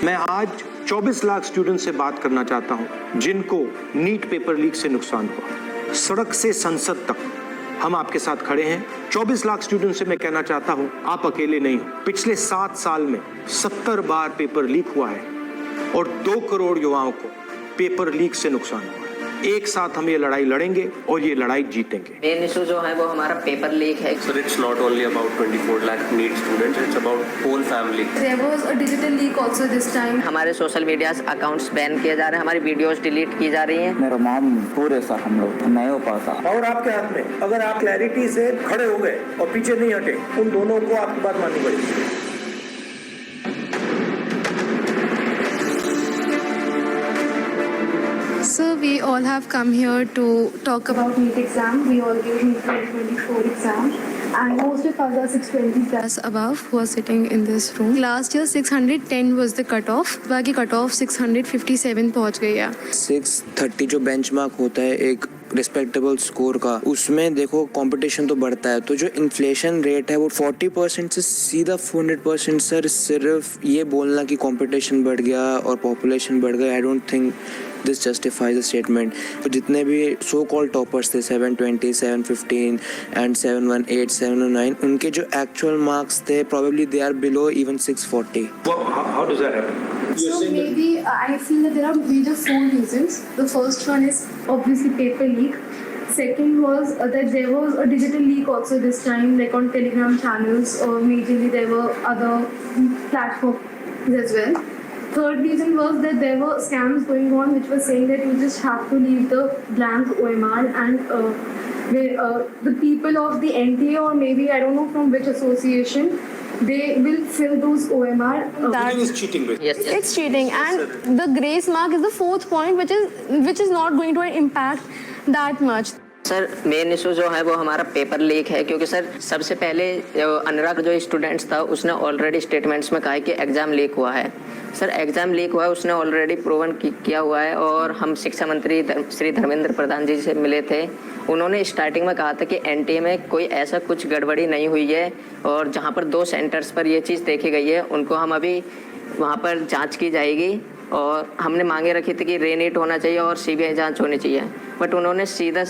मैं आज 24 लाख स्टूडेंट से बात करना चाहता हूं जिनको नीट पेपर लीक से नुकसान हुआ। सड़क से संसद तक हम आपके साथ खड़े हैं। 24 लाख स्टूडेंट से मैं कहना चाहता हूं, आप अकेले नहीं हो। पिछले 7 साल में 70 बार पेपर लीक हुआ है और 2 करोड़ युवाओं को पेपर लीक से नुकसान हुआ है। एक साथ हम ये लड़ाई लड़ेंगे और ये लड़ाई जीतेंगे। मेन इशू जो है वो हमारा पेपर लीक है। Sir, it's not only about 24 lakh NEET students, it's about whole family. There was a digital leak also this time. हमारे सोशल मीडिया अकाउंट्स बैन किए जा रहे हैं, हमारी वीडियोस डिलीट की जा रही हैं। मेरा माम पूरे सर हम लोग नहीं हो पाता। और आपके हाथ में, अगर आप क्लैरिटी से खड़े हो गए और पीछे नहीं हटे, उन दोनों को आपकी बात माननी पड़ेगी। So we all have come here to talk about NEET exam. We all gave NEET 2024 exam. And most of us are 620 plus above who are sitting in this room. Last year 610 was the cutoff. बाकी cutoff 657 पहुंच गई है। 630 जो benchmark होता है एक respectable score का, उसमें देखो कंपटीशन तो बढ़ता है। तो जो इन्फ्लेशन रेट है वो 40% से सीधा 400%। सर सिर्फ ये बोलना कि कंपटीशन बढ़ गया और पॉपुलेशन बढ़ गया, I don't think this justifies the statement. तो जितने भी सो कॉल्ड टॉपर्स थे 720, 715 एंड 718, 709, उनके जो एक्चुअल मार्क्स थे probably they are below even 640. How does that happen? So maybe I feel that there are major 4 reasons. The first one is obviously paper leak. Second was that there was a digital leak also this time, like on Telegram channels, or majorly there were other platforms as well. Third reason was that there were scams going on which were saying that you just have to leave the blank OMR and the people of the NTA, or maybe I don't know from which association, they will fill those OMR. Cheating is cheating. Yes. It's cheating, and the grace mark is the 4th point, which is not going to impact that much. Sir main issue जो है वो हमारा paper leak है, क्योंकि sir सबसे पहले अनुराग जो students था उसने ऑलरेडी स्टेटमेंट्स में कहा है कि एग्ज़ाम लीक हुआ है। सर एग्ज़ाम लीक हुआ है, उसने ऑलरेडी प्रूवन किया हुआ है। और हम शिक्षा मंत्री श्री धर्मेंद्र प्रधान जी से मिले थे, उन्होंने स्टार्टिंग में कहा था कि एनटीए में कोई ऐसा कुछ गड़बड़ी नहीं हुई है, और जहाँ पर 2 सेंटर्स पर ये चीज़ देखी गई है उनको हम अभी वहाँ पर जाँच की जाएगी। और हमने मांगे रखी थी कि रीनीट होना चाहिए और सीबीआई जांच होनी चाहिए, बट उन्होंने सीधा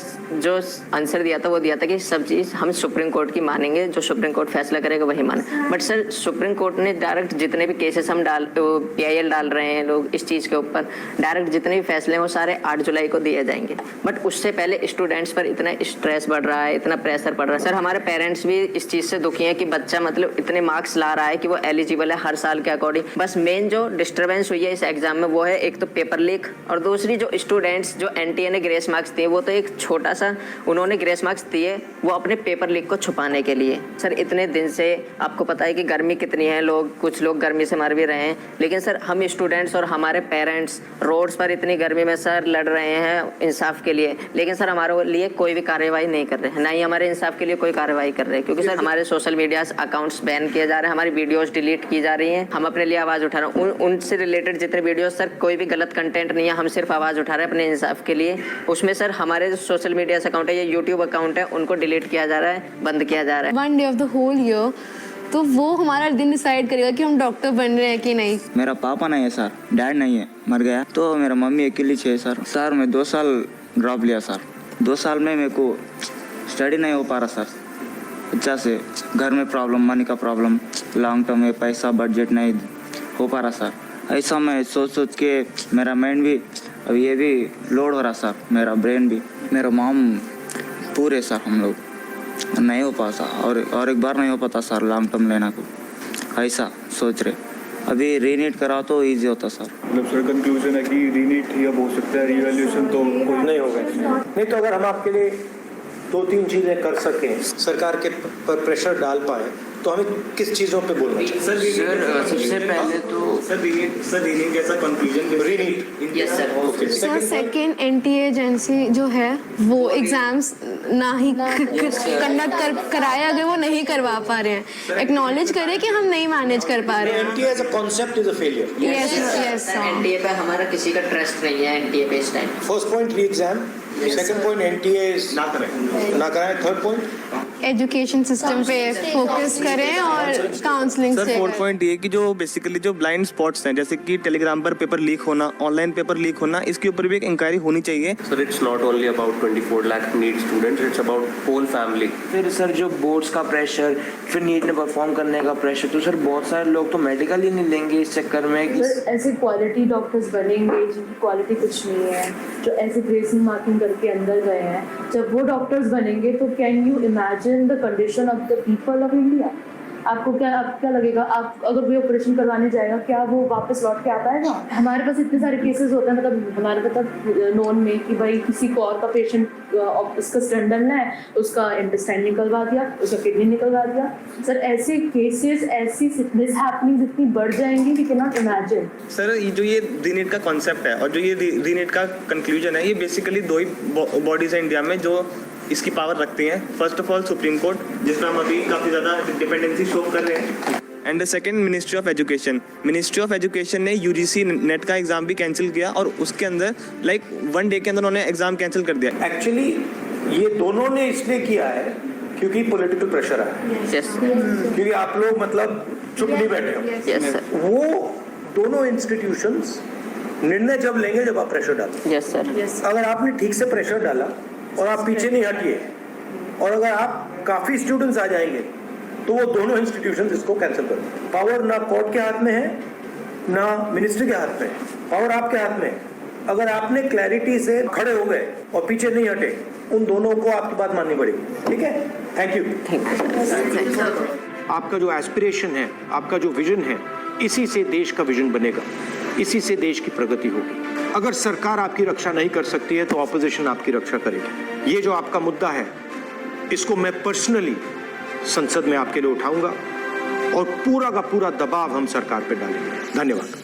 जो आंसर दिया था वो दिया था कि सब चीज़ हम सुप्रीम कोर्ट की मानेंगे, जो सुप्रीम कोर्ट फैसला करेगा वही माने। बट सर सुप्रीम कोर्ट ने डायरेक्ट जितने भी केसेस हम PIL डाल रहे हैं लोग इस चीज़ के ऊपर, डायरेक्ट जितने भी फैसले हैं वो सारे 8 जुलाई को दिए जाएंगे। बट उससे पहले स्टूडेंट्स पर इतना स्ट्रेस बढ़ रहा है, इतना प्रेशर पड़ रहा है। सर हमारे पेरेंट्स भी इस चीज़ से दुखी हैं कि बच्चा मतलब इतने मार्क्स ला रहा है कि वो एलिजिबल है हर साल के अकॉर्डिंग। बस मेन जो डिस्टर्बेंस हुई है इस एग्जाम में वो है एक तो पेपर लीक, और दूसरी जो स्टूडेंट्स जो एनटीए ने ग्रेस मार्क्स दिए वो तो एक छोटा सा उन्होंने ग्रेस मार्क्स दिए वो अपने पेपर लीक को छुपाने के लिए। सर इतने दिन से आपको पता है कि गर्मी कितनी है, कुछ लोग गर्मी से मर भी रहे हैं, लेकिन सर हम स्टूडेंट्स और हमारे पेरेंट्स रोड्स पर इतनी गर्मी में सर लड़ रहे हैं इंसाफ के लिए, लेकिन सर हमारे लिए कोई भी कार्रवाई नहीं कर रहे हैं, ना ही हमारे इंसाफ के लिए कोई कार्रवाई कर रहे हैं। क्योंकि सर हमारे सोशल मीडिया अकाउंट्स बैन किए जा रहे हैं, हमारी वीडियोस डिलीट की जा रही हैं। हम अपने लिए आवाज़ उठा रहे हैं, उनसे रिलेटेड जितने वीडियोस सर कोई भी गलत कंटेंट नहीं है, हम सिर्फ आवाज़ उठा रहे हैं अपने इंसाफ के लिए। उसमें सर हमारे जो सोशल मीडिया अकाउंट है या यूट्यूब अकाउंट है उनको डिलीट किया जा रहा है, बंद किया जा रहा है। 1 day of the whole year, तो वो हमारा दिन डिसाइड करेगा कि हम डॉक्टर बन रहे हैं कि नहीं। मेरा पापा नहीं है सर, डैड नहीं है, मर गया। तो मेरा मम्मी अकेली है सर। सर मैं 2 साल ड्रॉप लिया सर। 2 साल में मेरे को स्टडी नहीं हो पा रहा सर, अच्छा से घर में प्रॉब्लम, मनी का प्रॉब्लम, लॉन्ग टर्म में पैसा बजट नहीं हो पा रहा सर। ऐसा मैं सोच के मेरा माइंड भी अब ये भी लोड हो रहा सर, मेरा ब्रेन भी। मेरा मॉम पूरे सर हम लोग नहीं हो पाता, और एक बार नहीं हो पाता सर लॉन्ग टर्म लेना को, ऐसा सोच रहे। अभी रीनीट कराओ तो इजी होता सर। मतलब सर कंक्लूजन है कि रीनीट ही अब हो सकता है, रिवैल्यूएशन तो नहीं होगा। नहीं तो अगर हम आपके लिए 2-3 चीज़ें कर सकें, सरकार के पर प्रेशर डाल पाए, तो हमें किस चीज़ों पे बोलना चाहिए? सर सबसे पहले तो रीनीट जैसा conclusion रीनीट। Yes sir. Okay sir second NTA agency जो है वो एग्जाम्स ना ही कंडक्ट कराए, अगर वो नहीं करवा पा रहे हैं, एक्नॉलेज करें कि हम नहीं मैनेज कर पा रहे हैं। NTA as a concept is a failure. Yes yes sir NTA पे हमारा किसी का ट्रस्ट नहीं है, एनटीए पे इस टाइम। फर्स्ट पॉइंट री एग्जाम, सेकंड पॉइंट एनटीए ना कराएं, थर्ड पॉइंट एजुकेशन सिस्टम पे फोकस करें और काउंसलिंग सर से 4 पॉइंट ये कि जो बेसिकली जो ब्लाइंड स्पॉट्स हैं जैसे कि टेलीग्राम पर पेपर लीक होना, ऑनलाइन पेपर लीक होना, इसके ऊपर भी एक इंक्वायरी होनी चाहिए। Sir, it's not only about 24 lakh NEET students, it's about whole family. फिर सर जो बोर्ड्स का प्रेशर, फिर नीट में परफॉर्म करने का प्रेशर, तो सर बहुत सारे लोग तो मेडिकल ही नहीं लेंगे इस चक्कर में कि सर ऐसे क्वालिटी डॉक्टर्स बनेंगे जिनकी क्वालिटी कुछ नहीं है, जो ऐसे ग्रेसिंग मार्किंग करके अंदर गए हैं, जब वो डॉक्टर्स बनेंगे तो can you imagine the condition of the people of India? आपको क्या लगेगा, आप अगर वो ऑपरेशन करवाने जाएगा क्या वो वापस लौट के आ पाएगा? हमारे पास इतने सारे केसेस होते हैं, मतलब हमारे मतलब नोन में कि भाई किसी को और का पेशेंट उसका स्टेंडन है, उसका इंटेस्टाइन निकलवा दिया, उसका किडनी निकलवा दिया। सर ऐसे केसेस, ऐसी सिकनेस हैपनिंग इतनी बढ़ जाएंगी we can not imagine. Sir जो ये रीनीट का कॉन्सेप्ट है और जो ये रीनीट का कंक्लूजन है, ये बेसिकली दो ही बॉडीज हैं इंडिया में जो इसकी पावर रखती हैं। First of all supreme court, जिसमें हम अभी काफ़ी ज़्यादा डिपेंडेंसी शो कर रहे हैं, and the second ministry of education. Ministry of education ने यूजीसी नेट का एग्जाम भी कैंसिल किया और उसके अंदर लाइक 1 डे के अंदर उन्होंने एग्जाम कैंसिल कर दिया। एक्चुअली ये दोनों ने इसलिए किया है क्योंकि पॉलिटिकल प्रेशर है, यस क्योंकि आप लोग मतलब चुप नहीं बैठे हो। यस सर, वो दोनों इंस्टीट्यूशंस निर्णय जब लेंगे जब आप प्रेशर डालो। यस सर, अगर आपने ठीक से प्रेशर डाला और आप पीछे नहीं हटिए और अगर आप काफ़ी स्टूडेंट्स आ जाएंगे तो वो दोनों इंस्टीट्यूशंस इसको कैंसिल कर दें। पावर ना कोर्ट के हाथ में है ना मिनिस्ट्री के हाथ में है, पावर आपके हाथ में है। अगर आपने क्लैरिटी से खड़े हो गए और पीछे नहीं हटे, उन दोनों को आपकी बात माननी पड़ेगी। ठीक है, थैंक यू। आपका जो एस्पिरेशन है, आपका जो विजन है, इसी से देश का विजन बनेगा, इसी से देश की प्रगति होगी। अगर सरकार आपकी रक्षा नहीं कर सकती है तो ऑपोजिशन आपकी रक्षा करेगी। ये जो आपका मुद्दा है, इसको मैं पर्सनली संसद में आपके लिए उठाऊंगा और पूरा का पूरा दबाव हम सरकार पे डालेंगे। धन्यवाद।